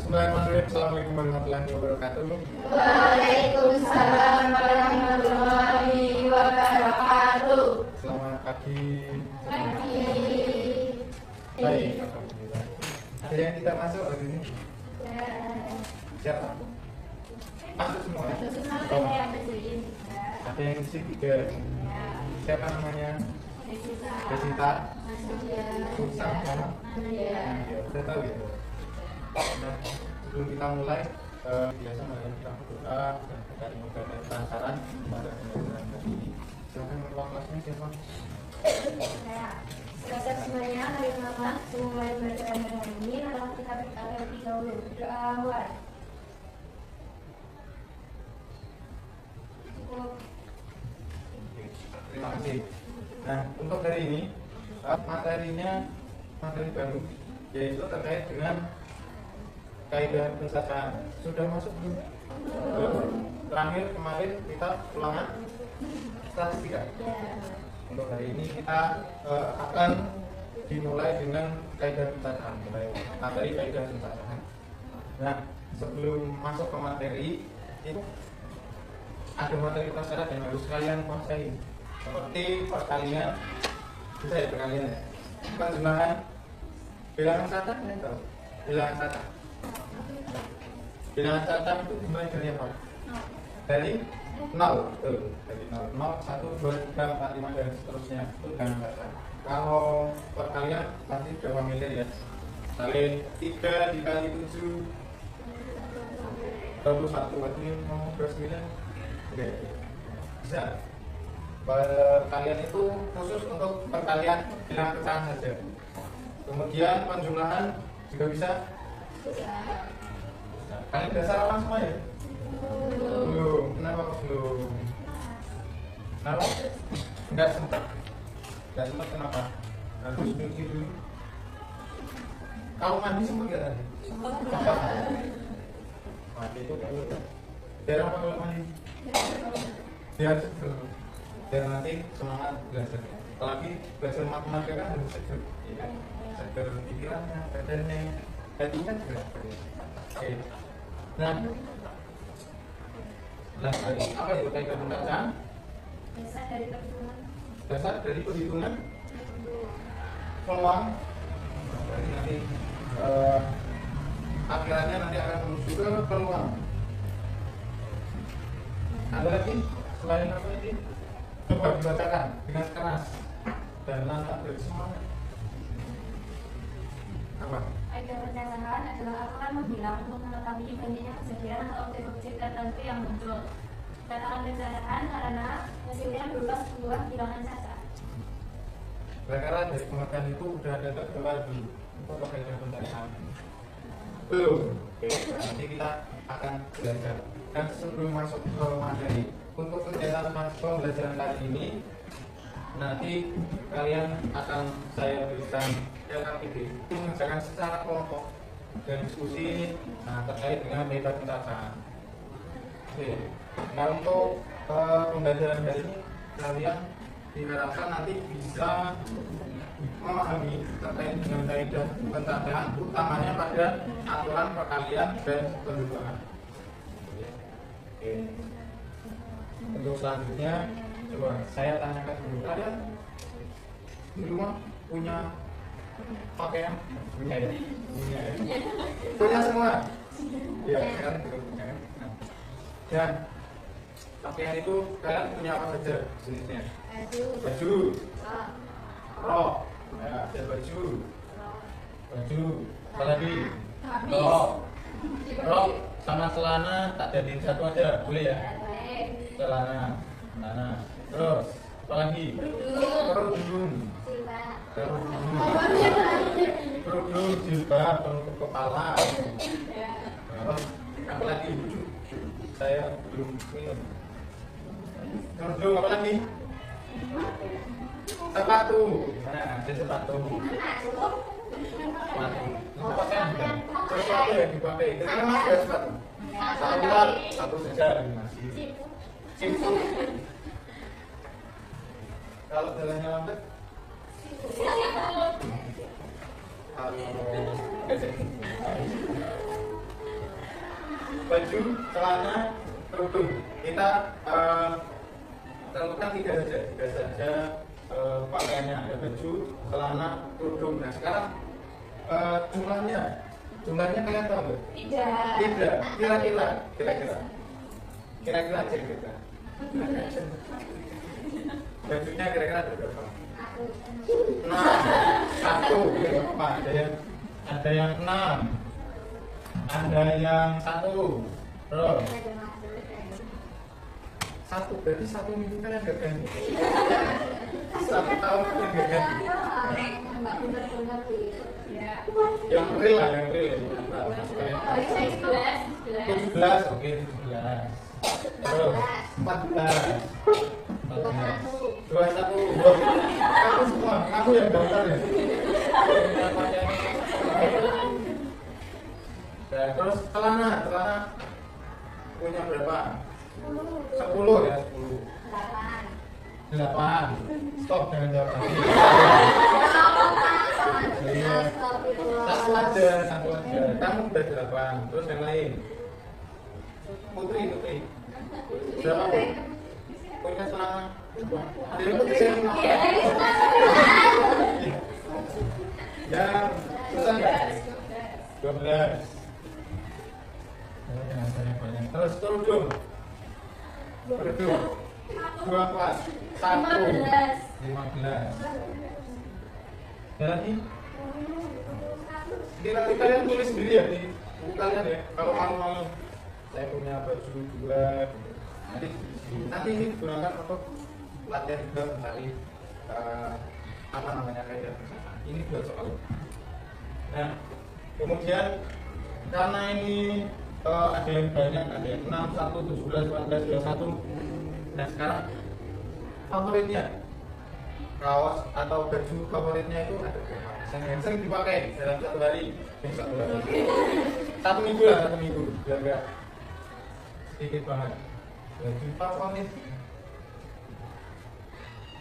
Bismillahirrahmanirrahim. Assalamualaikum warahmatullahi wabarakatuh. Waalaikumsalam warahmatullahi wabarakatuh. Selamat pagi. Pagi. Baik, alhamdulillah. Ada yang tidak masuk hari ini? Siapa? Masuk semua. Oh. Ada yang isi juga. Siapa namanya? Desita. Susah sama. Sudah tahu ya. Nah, sebelum kita mulai, biasa marilah kita berdoa dan kita mengucapkan kelancaran pada pembelajaran kali ini. Silakan ketua kelasnya siapa? Saya semuanya hari pertama mulai belajar hari ini adalah kita terlebih dahulu berdoa awal. Terima kasih. Nah, untuk hari ini materinya materi baru, yaitu terkait dengan kaidah pencacaan. Sudah masuk belum? Terakhir kemarin kita ulangan statistika. Untuk hari ini kita akan dimulai dengan kaidah pencacaan, materi kaidah pencacaan. Nah, sebelum masuk ke materi itu ada materi prasyarat yang harus kalian kuasai, seperti perkalian. Bisa ya perkalian ya? Penjumlahan bilangan catat, ya tahu? Bilangan catat. Bilangan catat itu dimulai dari apa? Dari 0, betul. Dari 0, 1, 2, 3, 4, 5 dan seterusnya. Itu bilangan catat. Kalau perkalian pasti sudah familiar ya. Kali 3 dikali 7 21, berarti mau 29. Oke. Bisa. Perkalian itu khusus untuk perkalian bilangan pecahan saja. Kemudian penjumlahan juga bisa. Kalian sudah sarapan semua ya? Belum. Kenapa belum? Kenapa? Enggak sempat. Enggak sempat kenapa? Harus nyuci dulu. Kalau mandi sempat nggak tadi? Sempat. Mandi itu kalau biar apa kalau mandi? Biar seger. Biar nanti semangat belajar. Apalagi belajar matematika kan harus seger. Ya. Seger pikirannya, badannya, hatinya juga. Oke. Nah, apa itu kaidah pembacaan? Dasar dari perhitungan peluang. Jadi nanti akhirannya nanti akan menuju ke peluang. Ada lagi selain apa ini? Coba dibacakan dengan keras dan lantang bersemangat. Apa? Kaidah pencacaan adalah akan menghilang untuk mengetahui banyaknya kejadian atau objek-objek tertentu yang muncul. Katakan pencacaan karena hasilnya berupa sebuah bilangan cacat. Karena dari pengertian itu sudah ada terkeluar dulu untuk kaidah pencacaan. Belum. Oke, nanti kita akan belajar. Dan sebelum masuk ke materi, untuk kegiatan pembelajaran kali ini, nanti kalian akan saya berikan LKPD mengerjakan secara kelompok dan diskusi terkait dengan metode pencacaan. Oke. Nah, untuk pembelajaran hari ini kalian diharapkan nanti bisa memahami terkait dengan kaidah pencacaan, utamanya pada aturan perkalian dan penjumlahan. Oke. Untuk selanjutnya, coba saya tanyakan dulu, kalian di rumah punya pakaian? Punya ya? Punya ya? Punya semua? Iya, kan juga punya. Dan pakaian itu kalian punya apa saja jenisnya? Baju, rok, ya, ada baju, apa lagi? Rok sama celana tak jadiin satu aja, boleh ya? Celana, terus apa lagi? Kerudung, jilbab, penutup kepala. Apa lagi? Saya belum minum. Kerudung apa lagi? Sepatu. Nah, ada sepatu. Itu pakaian bukan? Sepatu yang dipakai. Itu kan masih ada sepatu. Satu saja masih. Simpul. Kalau jalannya lambat, baju, celana, kerudung. Kita tentukan tiga saja pakaiannya, ada baju, celana, kerudung. Nah sekarang jumlahnya kalian tahu nggak? Tidak. Kira-kira aja kita. Bajunya kira-kira ada berapa? Nah, satu, berapa? Ada yang 6, ada yang 1, terus satu, berarti 1 minggu kalian nggak ganti. 1 tahun kalian nggak ganti. Yang real lah, yang real. 17, oke 17. Terus 14. 21. Kamu semua, kamu yang daftar ya. Dan terus celana punya berapa? 10 ya, 10. 8. Stop, jangan jawab lagi. Satu aja. Kamu udah 8. Terus yang lain. Putri. Berapa? Punya celana. Ada yang putri yang yang susah nggak? 12. Terus kerudung 24. 15. Jadi kalian tulis sendiri ya di buku kalian ya. Kalau mau saya punya baju 2, nanti ini digunakan untuk latihan juga mencari apa namanya kayak ini buat soal. Nah kemudian karena ini ada yang banyak, ada yang 6, 1, 17, 18, 21. Nah sekarang favoritnya kaos atau baju favoritnya itu ada yang sering dipakai dalam satu hari. 1 minggu lah, 1 minggu biar enggak sedikit banget. Baju favorit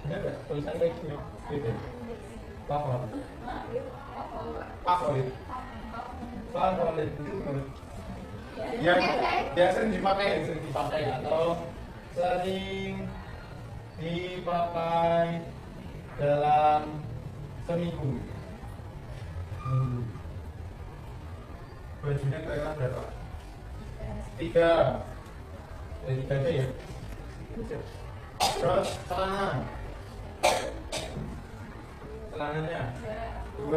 ada nggak tulisan kayak gini? Favorit yang sering dipakai atau sering dipakai dalam seminggu. Bajunya kira-kira berapa? 3. Jadi 3 aja ya. Terus celananya 2.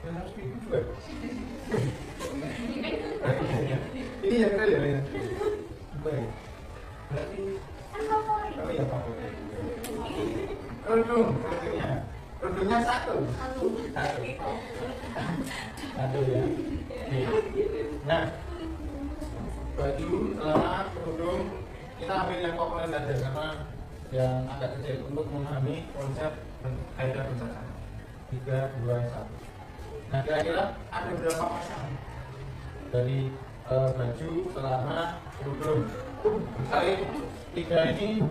Harus itu juga. Ini yang real ya. Baik. Berarti oh iya favorit. Kerudungnya 1 ya. Nah, baju, celana, kerudung kita ambil yang komponen saja karena yang agak kecil untuk memahami konsep kaidah bersama. 3, 2, 1. Nah kira-kira ada berapa pasang dari baju, celana, kerudung? Misalnya 3 ini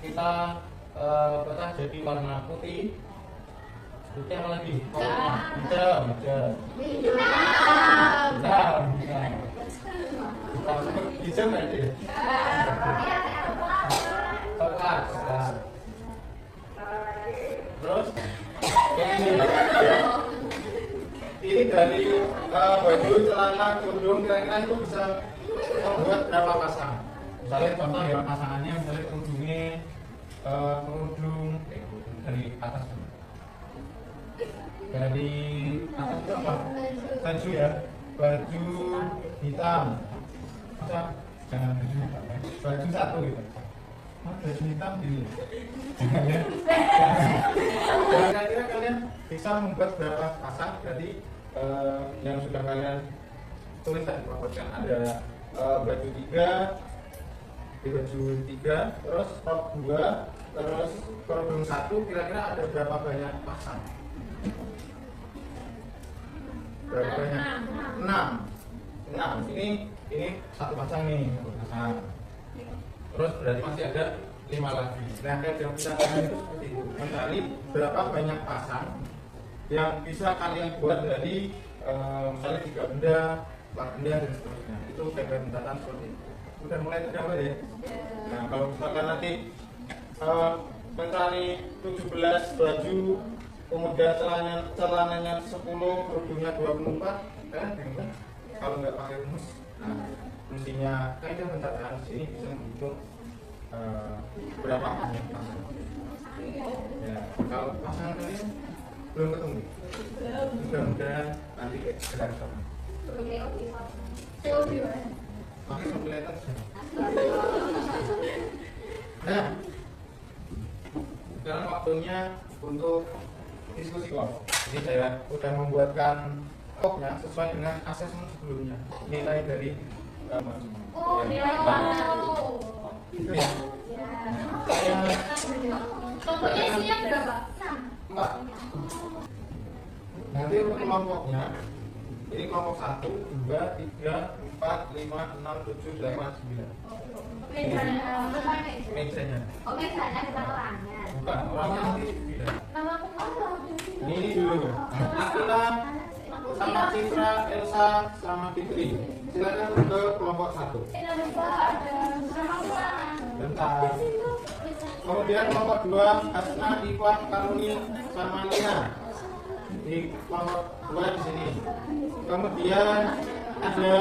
kita pecah jadi warna putih apa lagi? Hitam. Hijau nggak ada? Coklat. Terus ini dari baju, celana, kerudung kira-kira itu bisa membuat berapa pasang? Misalnya contoh ya pasangannya, misalnya kerudungnya kerudung dari atas itu apa? Baju ya, baju hitam. Jangan baju 1 gitu. Baju hitam gini. Kira-kira kalian bisa membuat berapa pasang? Berarti yang sudah kalian tulis tadi ada baju 3, baju 3, terus top 2, terus kerudung 1. Kira-kira ada berapa banyak pasang? Berapa banyak? 6. Ini 1 pasang nih, 1 pasang. Terus berarti masih ada 5 lagi. Nah, yang bisa kalian itu seperti itu. Mencari berapa banyak pasang yang bisa kalian buat dari misalnya 3 benda plat benda dan seterusnya. Itu kayak pendataan seperti itu. Udah mulai tergambar ya. Nah, kalau misalkan nanti mencari 17 baju, kemudian celananya 10, kerudungnya 24, kan bingung kan? Kalau nggak pakai rumus, nah, mestinya kaidah pendataan sini bisa menghitung berapa banyak pasangan. Ya, kalau pasangan kalian belum ketemu, mudah-mudahan nanti sedang sama. Pakai kalkulator. Nah, sekarang waktunya untuk diskusi kelompok. Jadi saya sudah membuatkan kelompoknya sesuai dengan asesmen sebelumnya, nilai dari nilai itu ya. Saya contohnya isinya berapa? enggak. Nanti untuk kelompoknya ini kelompok 1, 2, 3, 4, 5, 6, 7, 8, 9. Mejanya. Oh, mejanya bukan orangnya. Bukan, orangnya nanti beda. Nama aku Ini dulu. Akila sama Citra, Elsa sama Fitri. Silakan ke kelompok 1. Bentar. Kemudian kelompok 2, Hasna, Iwan, Karuni sama Nina. Di kelompok 2 di sini. Kemudian ada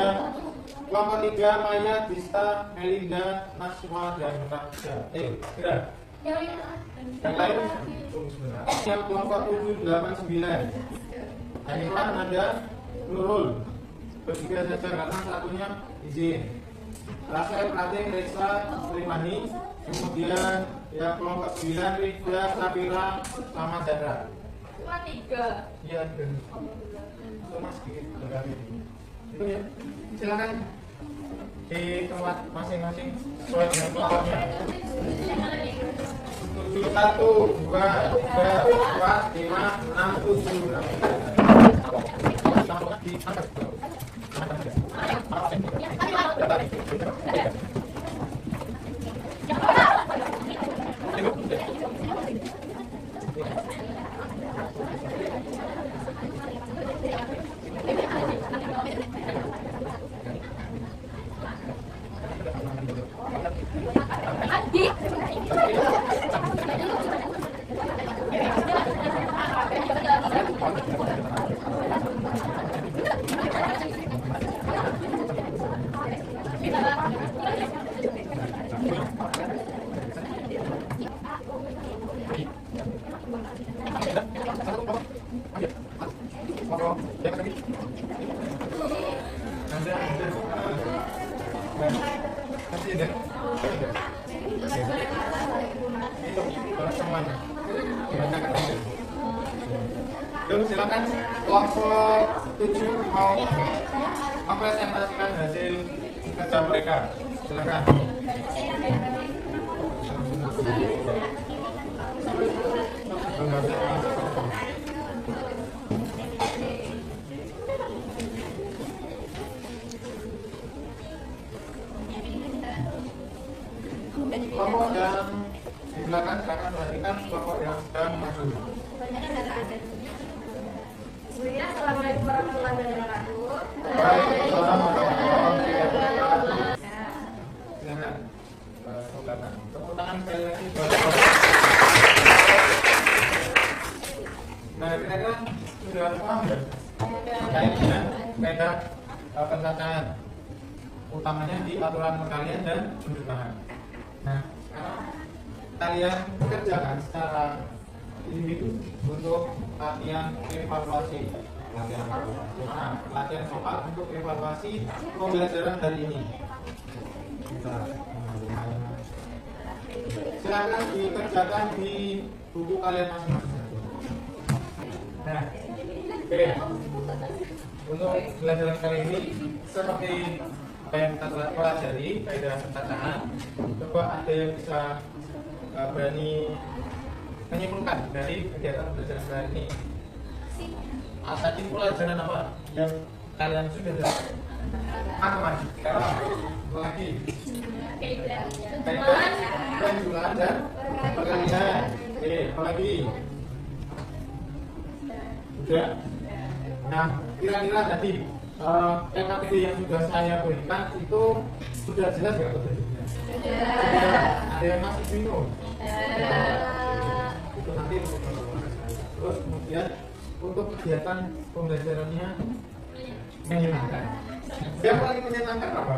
kelompok 3, Maya, Dista, Melinda, Nasma, dan Raja. Kira. Yang lain tunggu sebentar. Yang kelompok 7, 8, 9. Yang itu ada Nurul. Bertiga saja karena satunya izin. Rafael, Prating, Reza, Srimani. Kemudian yang kelompok 9, Rida, Safira, sama Zara. cuma 3. Iya, dan itu mas sedikit berkali. Itu ya. Silakan di tempat masing-masing sesuai dengan kelompoknya. 7, 1, 2, 3, 4, 5, 6, silakan kelompok 7 mau mempresentasikan hasil kerja mereka. Silakan. Kelompok yang di belakang silakan perhatikan kelompok yang sedang maju. Assalamualaikum warahmatullahi wabarakatuh. Waalaikumsalam warahmatullahi wabarakatuh. Silakan. Tepuk tangan sekali lagi buat Nah, kira-kira sudah paham ya? Kayaknya beda pencacahan utamanya di aturan perkalian dan penjumlahan. Nah, sekarang kalian kerjakan secara individu untuk latihan evaluasi. Latihan soal untuk evaluasi pembelajaran hari ini. Silakan dikerjakan di buku kalian masing-masing. Nah, oke. Untuk pelajaran kali ini seperti apa yang kita telah pelajari kaidah pencacahan, coba ada yang bisa berani menyimpulkan dari kegiatan belajar hari ini. Tadi pelajaran apa yang kalian sudah dapat? Matematika, lagi penjumlahan dan perkalian. Oke, apa lagi? Sudah. Nah, kira-kira tadi LKPD yang sudah saya berikan itu sudah jelas nggak petunjuknya? Ada yang masih bingung? Itu nanti untuk terus kemudian untuk kegiatan pembelajarannya menyenangkan. Yang paling menyenangkan apa?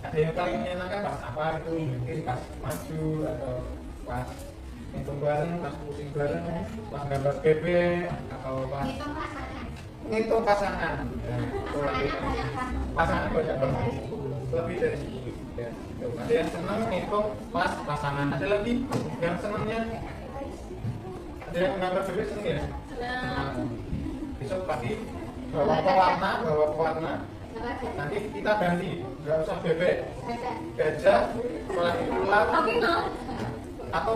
Ada yang paling menyenangkan pas apa itu? Mungkin pas maju atau pas hitung bareng, pas pusing bareng, pas gambar PP atau pas ngitung pasangan. Pasangan banyak banget. Lebih dari itu. Ya. Ada yang senang ngitung pas pasangan. Ada lagi yang senangnya. Ada yang gambar PP senang ya? Besok pagi bawa pewarna. Nanti kita ganti, nggak usah bebek, gajah, ular, atau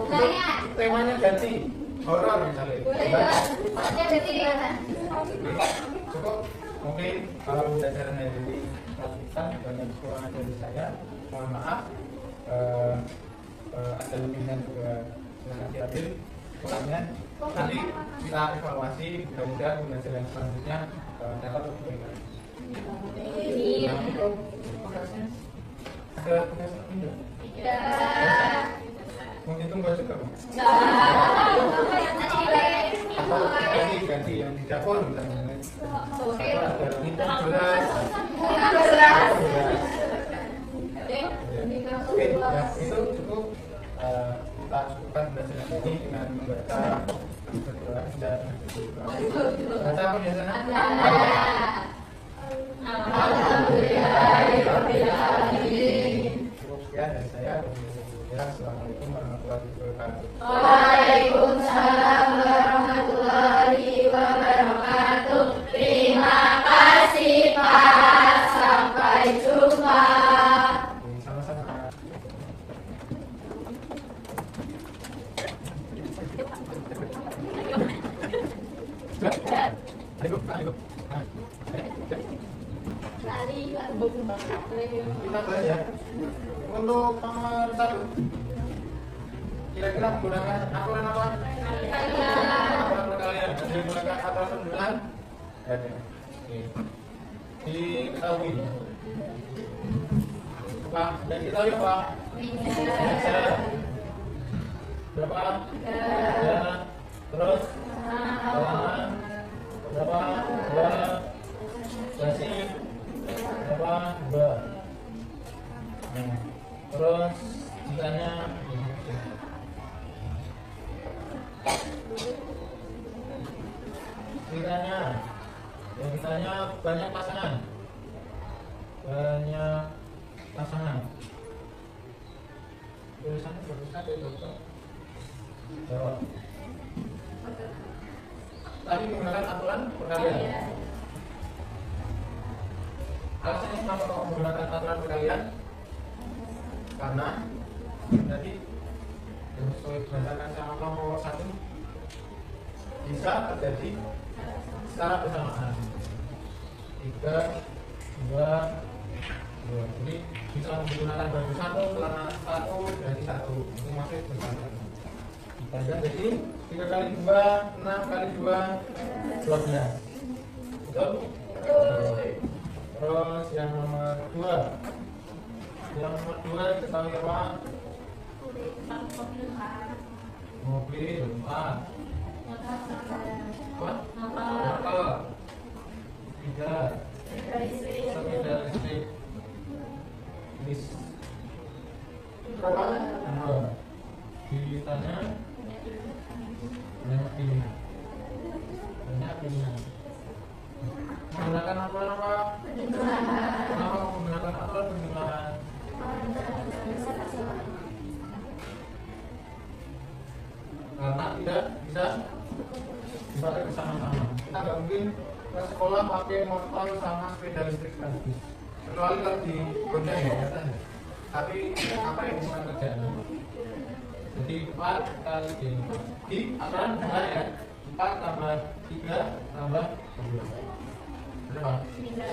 temanya ganti, horor misalnya. Cukup mungkin kalau pembelajarannya jadi lanjutan banyak kekurangan dari saya, mohon maaf. Ada lebihnya juga silakan diambil kurangnya. Nanti kita evaluasi, mudah-mudahan pembelajaran selanjutnya dapat lebih baik. Ada tugas enggak? Menghitung baju kamu? Atau ganti yang di dapur misalnya. Ada hitung beras. Oke, ya itu cukup. Kita cukupkan belajar ini dengan membaca berdoa dan baca apa biasanya? Cukup sekian dari saya. Assalamualaikum warahmatullahi wabarakatuh. Waalaikumsalam warahmatullahi wabarakatuh. Terima kasih Pak. Sampai jumpa. Sama-sama. Kita bahas ya. Untuk nomor 1, kira-kira menggunakan aturan apa? Aturan perkalian. Menggunakan aturan bulan? Ada. Diketahui. Pak, dan diketahui Pak. Berapa? Ya. Terus? Berapa? Dua. Basi. Berapa? Dua. Terus jikanya yang ditanya banyak pasangan tulisannya bagus sekali dokter. Jawab. Tadi menggunakan aturan perkalian. Alasannya kenapa kok menggunakan aturan perkalian? Karena tadi sesuai berdasarkan sama nomor 1 bisa terjadi secara bersamaan 3, 2, 2. Jadi bisa menggunakan baju 1, celana 1, dari 1 itu masih bersamaan. Jadi 3 kali 2, 6 kali 2, 12. Betul? Terus yang nomor 2. Yang nomor 2 kita tahu apa? Mobil, motor. Motor. 3. Sepeda listrik. Berapa? 2. Ditanya banyak pilihan. Menggunakan apa? Kenapa menggunakan apa? Perjumlahan. Karena tidak bisa dipakai bersama-sama. Kita nggak mungkin ke sekolah pakai motor sama sepeda listrik sekaligus. Kecuali kalau di Gondang ya, tapi apa yang bukan kerjaan? Jadi 4 kali di aturan bukan ya? 4 tambah 3 tambah 2. Berapa? 9.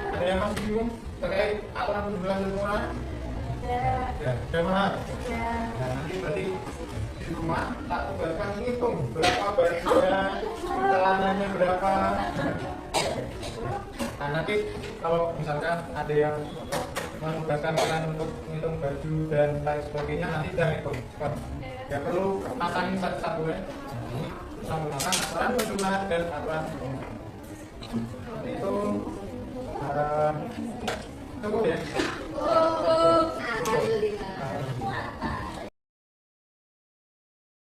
Ada yang masih bingung terkait aturan perjumlahan ilmuwan? Ya, udah mahal. Ya. Nah, nanti berarti di rumah tak tugaskan ngitung berapa bajunya, celananya berapa. Nah, nanti kalau misalkan ada yang menugaskan kalian untuk ngitung baju dan lain sebagainya, nanti kita hitung. Ya perlu pasangin satu-satu ya. Sama makan aturan jumlah dan aturan itu cukup ya.